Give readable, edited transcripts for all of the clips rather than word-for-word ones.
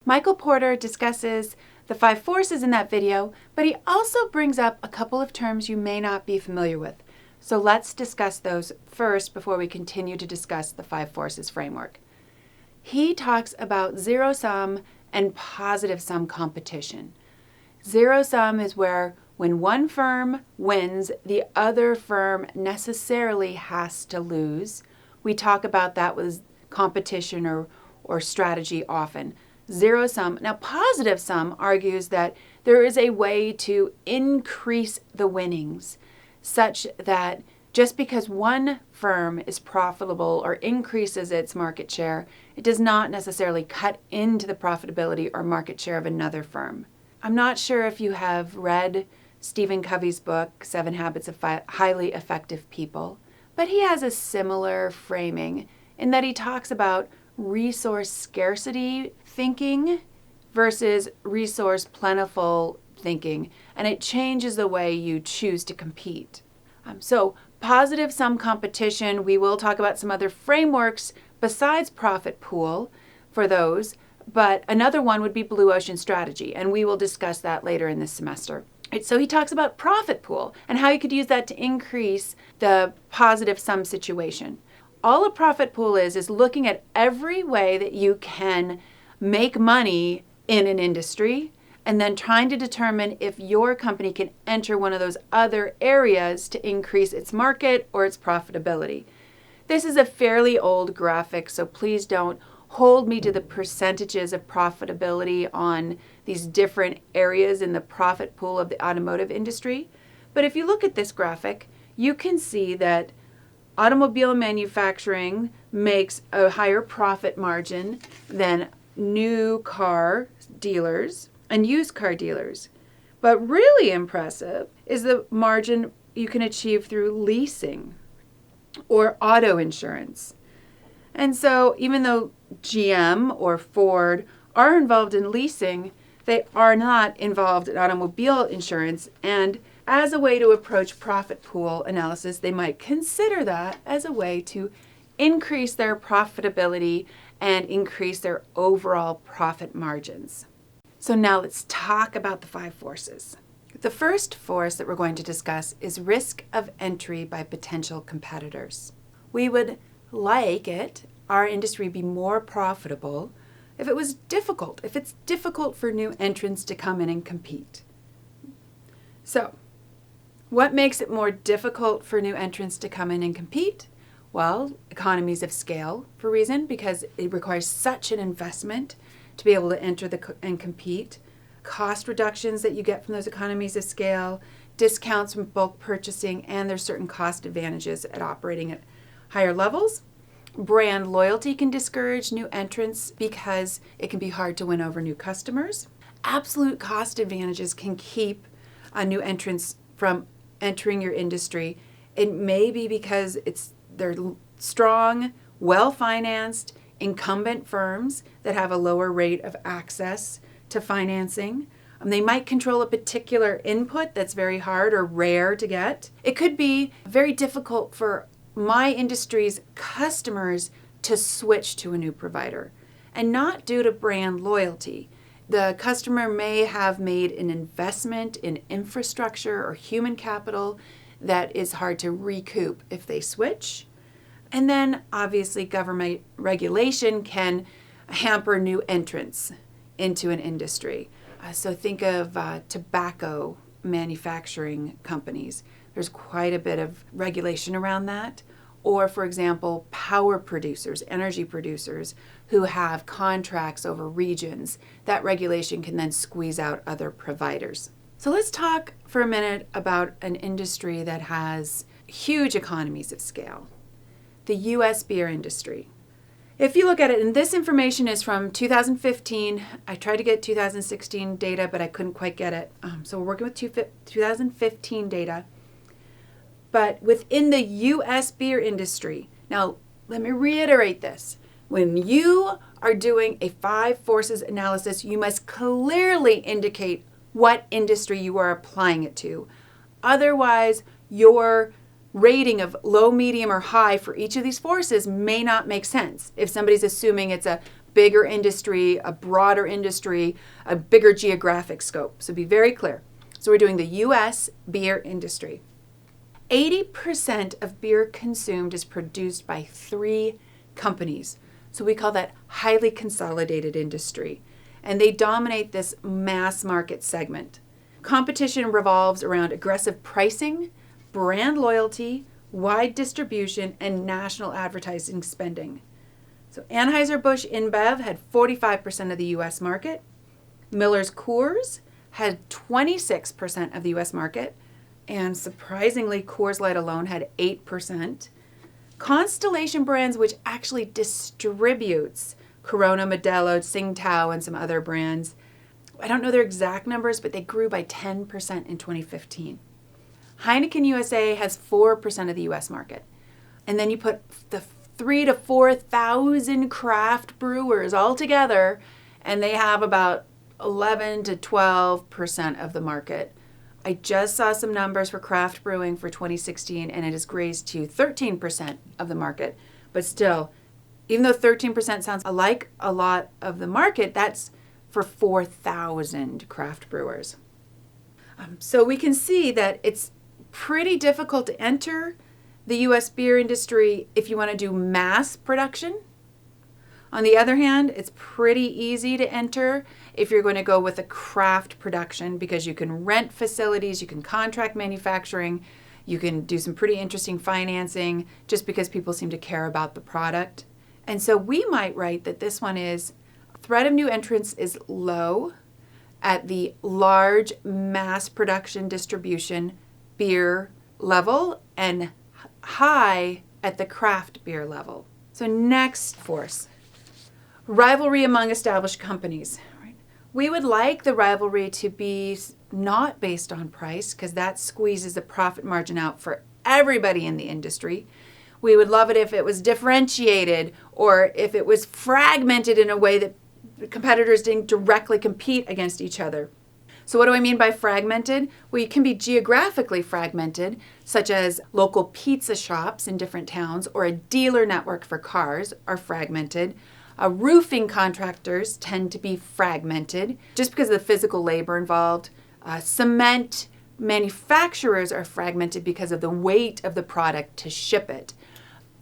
Michael Porter discusses the 5 forces in that video, but he also brings up a couple of terms you may not be familiar with. So let's discuss those first before we continue to discuss the 5 forces framework. He talks about zero-sum and positive-sum competition. Zero-sum is where when one firm wins, the other firm necessarily has to lose. We talk about that with competition or strategy often. Zero-sum. Now, positive-sum argues that there is a way to increase the winnings such that just because one firm is profitable or increases its market share, it does not necessarily cut into the profitability or market share of another firm. I'm not sure if you have read Stephen Covey's book, 7 Habits of Highly Effective People, but he has a similar framing in that he talks about resource scarcity thinking versus resource plentiful thinking, and it changes the way you choose to compete. So positive-sum competition, we will talk about some other frameworks besides profit pool for those, but another one would be blue ocean strategy, and we will discuss that later in this semester. So he talks about profit pool and how you could use that to increase the positive-sum situation. All a profit pool is looking at every way that you can make money in an industry and then trying to determine if your company can enter one of those other areas to increase its market or its profitability. This is a fairly old graphic, so please don't hold me to the percentages of profitability on these different areas in the profit pool of the automotive industry. But if you look at this graphic, you can see that automobile manufacturing makes a higher profit margin than new car dealers and used car dealers. But really impressive is the margin you can achieve through leasing or auto insurance. And so even though GM or Ford are involved in leasing, they are not involved in automobile insurance. And as a way to approach profit pool analysis, they might consider that as a way to increase their profitability and increase their overall profit margins. So now let's talk about the 5 forces. The first force that we're going to discuss is risk of entry by potential competitors. We would like our industry be more profitable if it was difficult, if it's difficult for new entrants to come in and compete. So, what makes it more difficult for new entrants to come in and compete? Well, economies of scale, for a reason, because it requires such an investment to be able to enter and compete. Cost reductions that you get from those economies of scale, discounts from bulk purchasing, and there's certain cost advantages at operating at higher levels. Brand loyalty can discourage new entrants because it can be hard to win over new customers. Absolute cost advantages can keep new entrants from entering your industry. It may be because they're strong, well-financed, incumbent firms that have a lower rate of access to financing. They might control a particular input that's very hard or rare to get. It could be very difficult for my industry's customers to switch to a new provider, and not due to brand loyalty. The customer may have made an investment in infrastructure or human capital that is hard to recoup if they switch. And then obviously government regulation can hamper new entrants into an industry. So think of tobacco manufacturing companies. There's quite a bit of regulation around that. Or, for example, power producers, energy producers who have contracts over regions. That regulation can then squeeze out other providers. So let's talk for a minute about an industry that has huge economies of scale. The U.S. beer industry. If you look at it, and this information is from 2015. I tried to get 2016 data, but I couldn't quite get it. So we're working with 2015 data. But within the U.S. beer industry, now let me reiterate this. When you are doing a 5 forces analysis, you must clearly indicate what industry you are applying it to. Otherwise, your rating of low, medium, or high for each of these forces may not make sense. If somebody's assuming it's a bigger industry, a broader industry, a bigger geographic scope. So be very clear. So we're doing the U.S. beer industry. 80% of beer consumed is produced by 3 companies. So we call that highly consolidated industry. And they dominate this mass market segment. Competition revolves around aggressive pricing, brand loyalty, wide distribution, and national advertising spending. So Anheuser-Busch InBev had 45% of the U.S. market. Miller's Coors had 26% of the U.S. market. And surprisingly, Coors Light alone had 8%. Constellation Brands, which actually distributes Corona, Modelo, Tsingtao, and some other brands, I don't know their exact numbers, but they grew by 10% in 2015. Heineken USA has 4% of the U.S. market. And then you put the 3,000 to 4,000 craft brewers all together, and they have about 11 to 12% of the market. I just saw some numbers for craft brewing for 2016, and it has raised to 13% of the market. But still, even though 13% sounds like a lot of the market, that's for 4,000 craft brewers. So we can see that it's pretty difficult to enter the U.S. beer industry if you want to do mass production. On the other hand, it's pretty easy to enter if you're going to go with a craft production, because you can rent facilities, you can contract manufacturing, you can do some pretty interesting financing just because people seem to care about the product. And so we might write that this one is threat of new entrants is low at the large mass production distribution beer level and high at the craft beer level. So next force, rivalry among established companies. Right? We would like the rivalry to be not based on price, because that squeezes the profit margin out for everybody in the industry. We would love it if it was differentiated, or if it was fragmented in a way that competitors didn't directly compete against each other. So what do I mean by fragmented? Well, you can be geographically fragmented, such as local pizza shops in different towns, or a dealer network for cars are fragmented. Roofing contractors tend to be fragmented just because of the physical labor involved. Cement manufacturers are fragmented because of the weight of the product to ship it.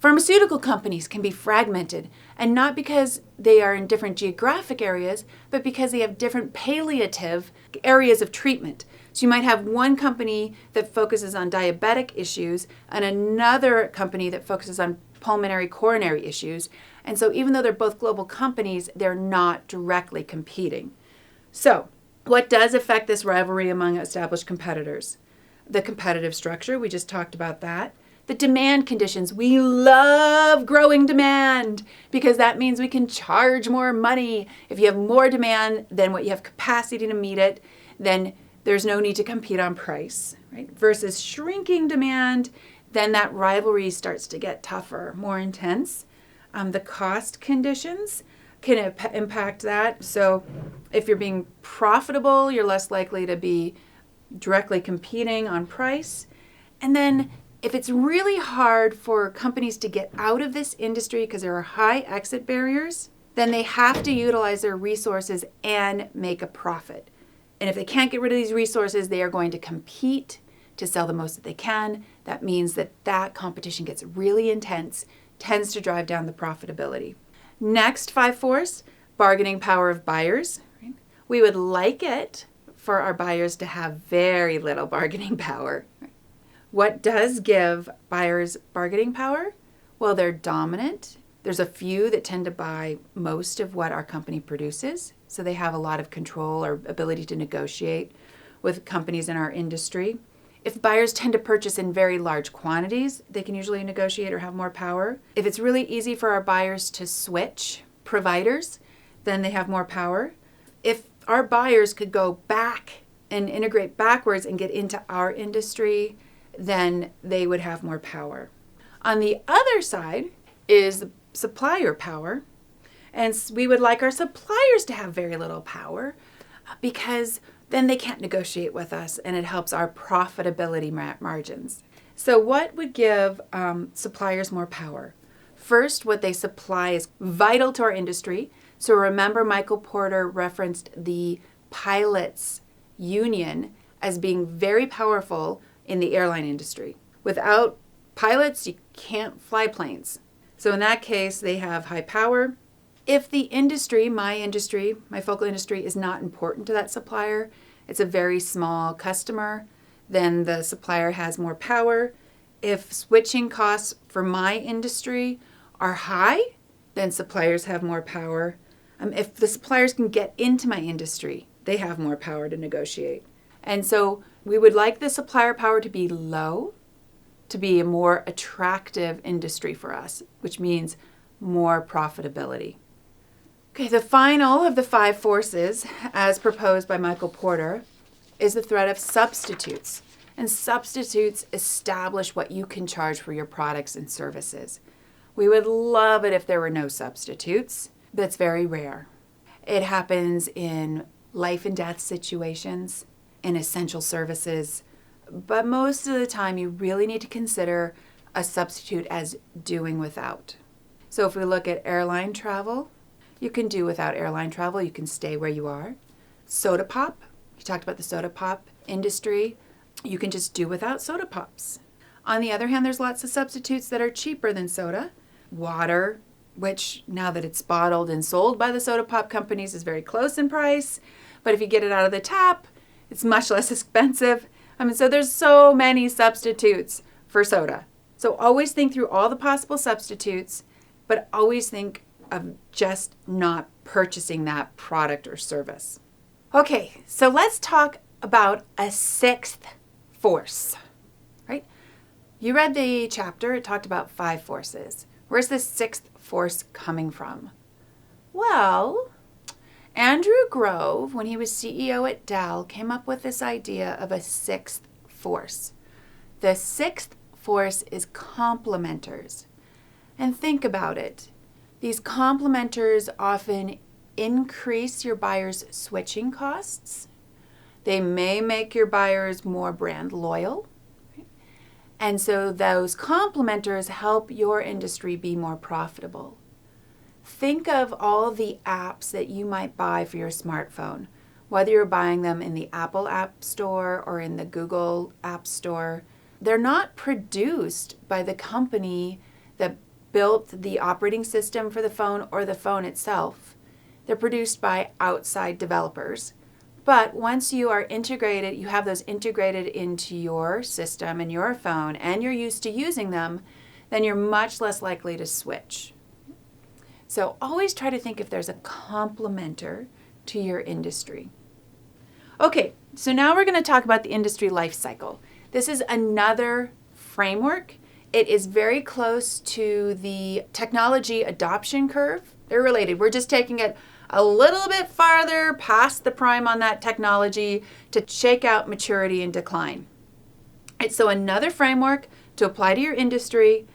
Pharmaceutical companies can be fragmented, and not because they are in different geographic areas, but because they have different palliative areas of treatment. So you might have one company that focuses on diabetic issues and another company that focuses on pulmonary coronary issues. And so even though they're both global companies, they're not directly competing. So what does affect this rivalry among established competitors? The competitive structure, we just talked about that. The demand conditions, we love growing demand because that means we can charge more money. If you have more demand than what you have capacity to meet it, then there's no need to compete on price, right? Versus shrinking demand, then that rivalry starts to get tougher, more intense. The cost conditions can impact that. So if you're being profitable, you're less likely to be directly competing on price. And then if it's really hard for companies to get out of this industry because there are high exit barriers, then they have to utilize their resources and make a profit. And if they can't get rid of these resources, they are going to compete to sell the most that they can. That means that that competition gets really intense, tends to drive down the profitability. Next, 5 force, bargaining power of buyers. Right? We would like it for our buyers to have very little bargaining power. What does give buyers bargaining power? Well, they're dominant. There's a few that tend to buy most of what our company produces, so they have a lot of control or ability to negotiate with companies in our industry. If buyers tend to purchase in very large quantities, they can usually negotiate or have more power. If it's really easy for our buyers to switch providers, then they have more power. If our buyers could go back and integrate backwards and get into our industry, then they would have more power. On the other side is supplier power, and we would like our suppliers to have very little power because then they can't negotiate with us, and it helps our profitability margins. So what would give suppliers more power? First, what they supply is vital to our industry. So remember, Michael Porter referenced the pilots union as being very powerful in the airline industry. Without pilots, you can't fly planes. So in that case, they have high power. If the industry, my focal industry, is not important to that supplier, it's a very small customer, then the supplier has more power. If switching costs for my industry are high, then suppliers have more power. If the suppliers can get into my industry, they have more power to negotiate. And so we would like the supplier power to be low, to be a more attractive industry for us, which means more profitability. Okay, the final of the 5 forces, as proposed by Michael Porter, is the threat of substitutes. And substitutes establish what you can charge for your products and services. We would love it if there were no substitutes. That's very rare. It happens in life and death situations, in essential services, but most of the time you really need to consider a substitute as doing without. So if we look at airline travel, you can do without airline travel. You can stay where you are. Soda pop, you talked about the soda pop industry. You can just do without soda pops. On the other hand, there's lots of substitutes that are cheaper than soda. Water, which now that it's bottled and sold by the soda pop companies is very close in price. But if you get it out of the tap, it's much less expensive. So there's so many substitutes for soda. So always think through all the possible substitutes, but always think of just not purchasing that product or service. Okay, so let's talk about a 6th force, right? You read the chapter, it talked about 5 forces. Where's the 6th force coming from? Well, Andrew Grove, when he was CEO at Dell, came up with this idea of a 6th force. The 6th force is complementers. And think about it. These complementers often increase your buyer's switching costs. They may make your buyers more brand loyal. And so those complementers help your industry be more profitable. Think of all the apps that you might buy for your smartphone, whether you're buying them in the Apple App Store or in the Google App Store. They're not produced by the company that built the operating system for the phone or the phone itself. They're produced by outside developers. But once you are integrated, you have those integrated into your system and your phone, and you're used to using them, then you're much less likely to switch. So always try to think if there's a complementer to your industry. Okay, so now we're going to talk about the industry life cycle. This is another framework. It is very close to the technology adoption curve. They're related. We're just taking it a little bit farther past the prime on that technology to shake out maturity and decline. It's so another framework to apply to your industry,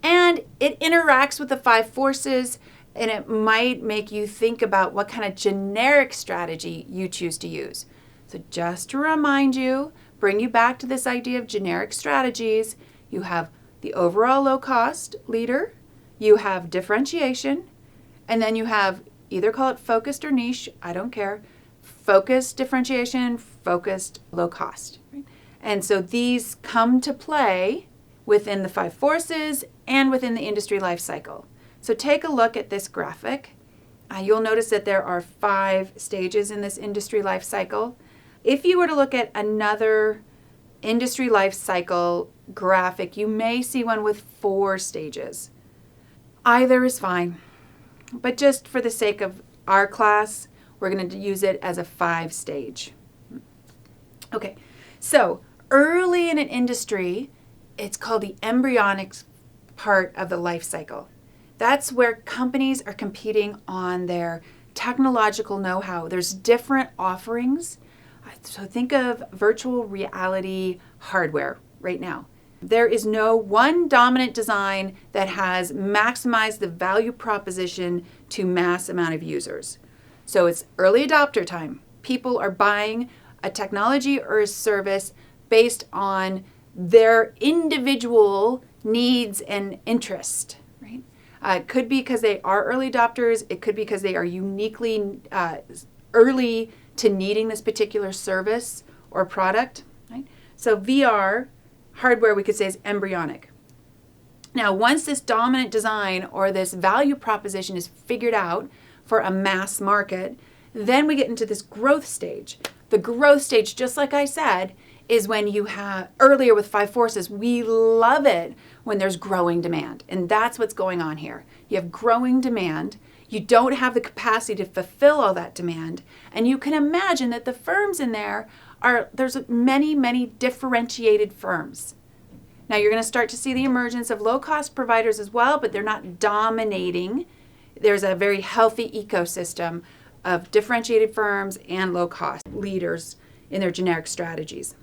and it interacts with the 5 forces, and it might make you think about what kind of generic strategy you choose to use. So just to remind you, bring you back to this idea of generic strategies, you have the overall low cost leader, you have differentiation, and then you have either call it focused or niche, I don't care, focused differentiation, focused low cost. Right? And so these come to play within the 5 forces and within the industry life cycle. So take a look at this graphic. You'll notice that there are 5 stages in this industry life cycle. If you were to look at another industry life cycle graphic, you may see one with 4 stages. Either is fine, but just for the sake of our class, we're going to use it as a 5-stage. Okay, so early in an industry, it's called the embryonic part of the life cycle. That's where companies are competing on their technological know-how. There's different offerings. So think of virtual reality hardware right now. There is no one dominant design that has maximized the value proposition to mass amount of users. So it's early adopter time. People are buying a technology or a service based on their individual needs and interest, right? It could be because they are early adopters. It could be because they are uniquely early to needing this particular service or product. Right? So VR hardware, we could say, is embryonic. Now, once this dominant design or this value proposition is figured out for a mass market, then we get into this growth stage. The growth stage, just like I said, is when you have, earlier with Five Forces, we love it when there's growing demand. And that's what's going on here. You have growing demand. You don't have the capacity to fulfill all that demand. And you can imagine that the firms in there there's many, many differentiated firms. Now you're going to start to see the emergence of low-cost providers as well, but they're not dominating. There's a very healthy ecosystem of differentiated firms and low-cost leaders in their generic strategies.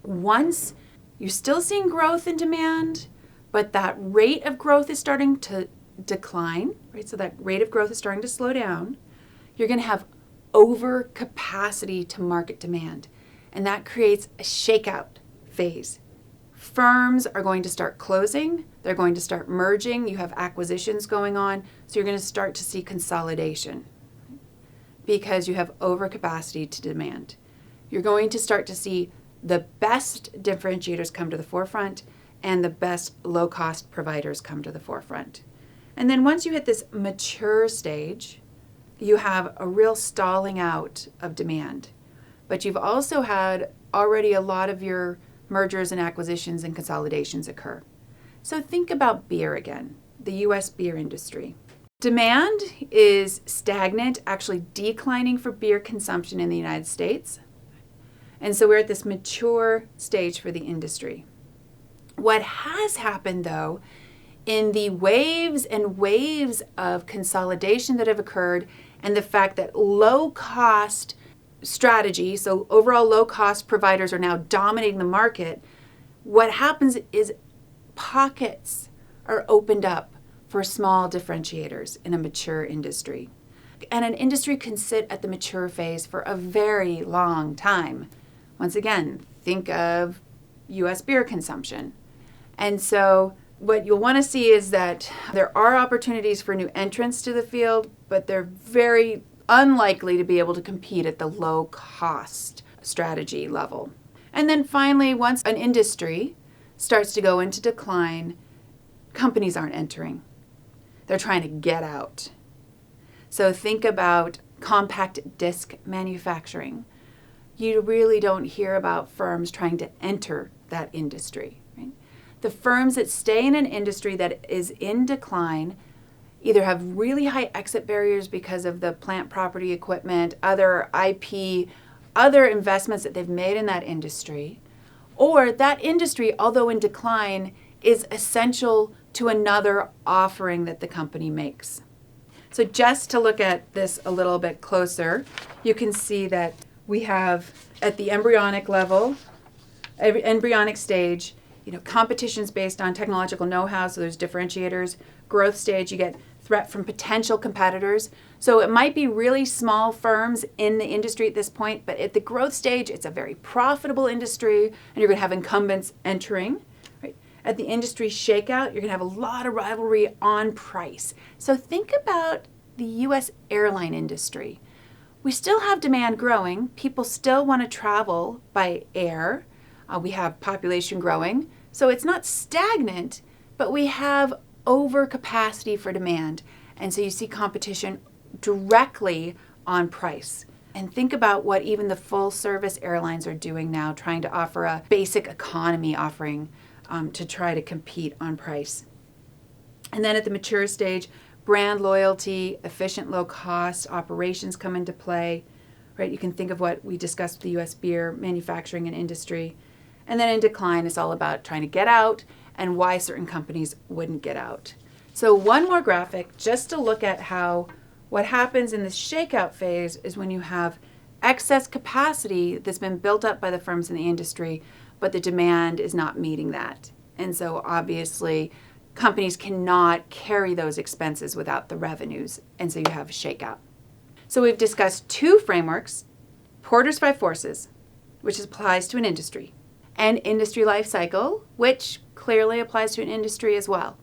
Once you're still seeing growth in demand, but that rate of growth is starting to decline, right? So that rate of growth is starting to slow down. You're going to have overcapacity to market demand, and that creates a shakeout phase. Firms are going to start closing. They're going to start merging. You have acquisitions going on. So you're going to start to see consolidation because you have overcapacity to demand. You're going to start to see the best differentiators come to the forefront and the best low-cost providers come to the forefront. And then once you hit this mature stage, you have a real stalling out of demand. But you've also had already a lot of your mergers and acquisitions and consolidations occur. So think about beer again, the U.S. beer industry. Demand is stagnant, actually declining for beer consumption in the United States. And so we're at this mature stage for the industry. What has happened, though, in the waves and waves of consolidation that have occurred and the fact that low-cost strategy, so overall low-cost providers are now dominating the market, what happens is pockets are opened up for small differentiators in a mature industry. And an industry can sit at the mature phase for a very long time. Once again, think of U.S. beer consumption. And so what you'll want to see is that there are opportunities for new entrants to the field, but they're very unlikely to be able to compete at the low cost strategy level. And then finally, once an industry starts to go into decline, companies aren't entering. They're trying to get out. So think about compact disc manufacturing. You really don't hear about firms trying to enter that industry. Right? The firms that stay in an industry that is in decline either have really high exit barriers because of the plant property equipment, other IP, other investments that they've made in that industry, or that industry, although in decline, is essential to another offering that the company makes. So just to look at this a little bit closer, you can see that we have at the embryonic level, embryonic stage, competition's based on technological know-how, so there's differentiators. Growth stage, you get threat from potential competitors. So it might be really small firms in the industry at this point, but at the growth stage, it's a very profitable industry, and you're going to have incumbents entering. Right? At the industry shakeout, you're going to have a lot of rivalry on price. So think about the U.S. airline industry. We still have demand growing. People still want to travel by air. We have population growing. So it's not stagnant, but we have overcapacity for demand. And so you see competition directly on price. And think about what even the full service airlines are doing now, trying to offer a basic economy offering to try to compete on price. And then at the mature stage, brand loyalty, efficient low cost operations come into play. Right? You can think of what we discussed with the U.S. beer manufacturing and industry. And then in decline, it's all about trying to get out and why certain companies wouldn't get out. So one more graphic just to look at how what happens in this shakeout phase is when you have excess capacity that's been built up by the firms in the industry, but the demand is not meeting that. And so obviously companies cannot carry those expenses without the revenues, and so you have a shakeout. So we've discussed two frameworks, Porter's Five Forces, which applies to an industry, and industry life cycle, which clearly applies to an industry as well.